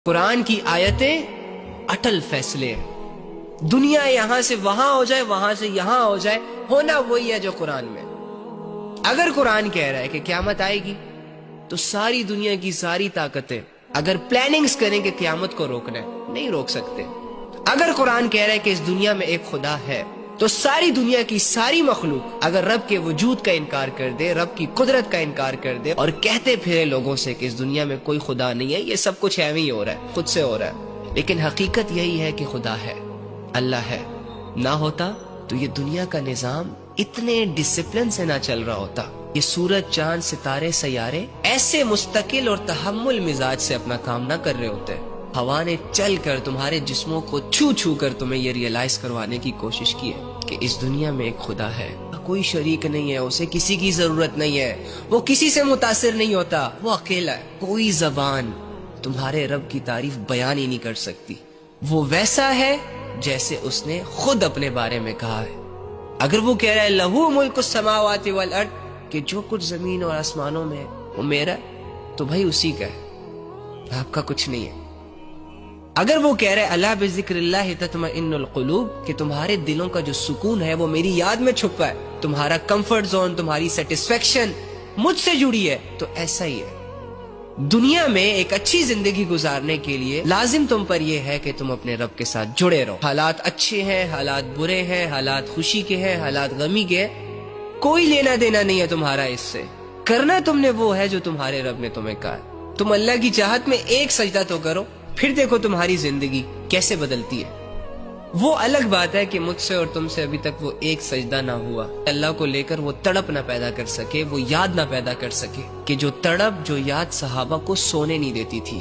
قرآن کی آیتیں اٹل فیصلے ہیں۔ دنیا یہاں سے وہاں ہو جائے، وہاں سے یہاں ہو جائے، ہونا وہی ہے جو قرآن میں۔ اگر قرآن کہہ رہا ہے کہ قیامت آئے گی تو ساری دنیا کی ساری طاقتیں اگر پلاننگز کریں کہ قیامت کو روکنا ہے، نہیں روک سکتے۔ اگر قرآن کہہ رہا ہے کہ اس دنیا میں ایک خدا ہے تو ساری دنیا کی ساری مخلوق اگر رب کے وجود کا انکار کر دے، رب کی قدرت کا انکار کر دے اور کہتے پھرے لوگوں سے کہ اس دنیا میں کوئی خدا نہیں ہے، یہ سب کچھ ایویں ہی ہو رہا ہے، خود سے ہو رہا ہے، لیکن حقیقت یہی ہے کہ خدا ہے، اللہ ہے۔ نہ ہوتا تو یہ دنیا کا نظام اتنے ڈسپلن سے نہ چل رہا ہوتا، یہ سورج، چاند، ستارے، سیارے ایسے مستقل اور تحمل مزاج سے اپنا کام نہ کر رہے ہوتے۔ ہوا نے چل کر تمہارے جسموں کو چھو چھو کر تمہیں یہ ریئلائز کروانے کی کوشش کی ہے کہ اس دنیا میں ایک خدا ہے، کوئی شریک نہیں ہے، اسے کسی کی ضرورت نہیں ہے، وہ کسی سے متاثر نہیں ہوتا، وہ اکیلا ہے۔ کوئی زبان تمہارے رب کی تعریف بیان ہی نہیں کر سکتی، وہ ویسا ہے جیسے اس نے خود اپنے بارے میں کہا ہے۔ اگر وہ کہہ رہا ہے لہو ملک السماوات والارض، کہ جو کچھ زمین اور آسمانوں میں وہ میرا ہے، تو بھائی اسی کا ہے، آپ کا کچھ نہیں ہے۔ اگر وہ کہہ رہے الا بذکر اللہ تطمئن القلوب، کہ تمہارے دلوں کا جو سکون ہے وہ میری یاد میں چھپا ہے، تمہارا کمفرٹ زون، تمہاری سیٹسفیکشن مجھ سے جڑی ہے، تو ایسا ہی ہے۔ دنیا میں ایک اچھی زندگی گزارنے کے لیے لازم تم پر یہ ہے کہ تم اپنے رب کے ساتھ جڑے رہو۔ حالات اچھے ہیں، حالات برے ہیں، حالات خوشی کے ہیں، حالات غمی کے ہیں، کوئی لینا دینا نہیں ہے تمہارا اس سے۔ کرنا تم نے وہ ہے جو تمہارے رب نے تمہیں کہا ہے۔ تم اللہ کی چاہت میں ایک سجدہ تو کرو، پھر دیکھو تمہاری زندگی کیسے بدلتی ہے۔ وہ الگ بات ہے کہ مجھ سے اور تم سے ابھی تک وہ ایک سجدہ نہ ہوا، اللہ کو لے کر وہ تڑپ نہ پیدا کر سکے، وہ یاد نہ پیدا کر سکے، کہ جو تڑپ، جو یاد صحابہ کو سونے نہیں دیتی تھی۔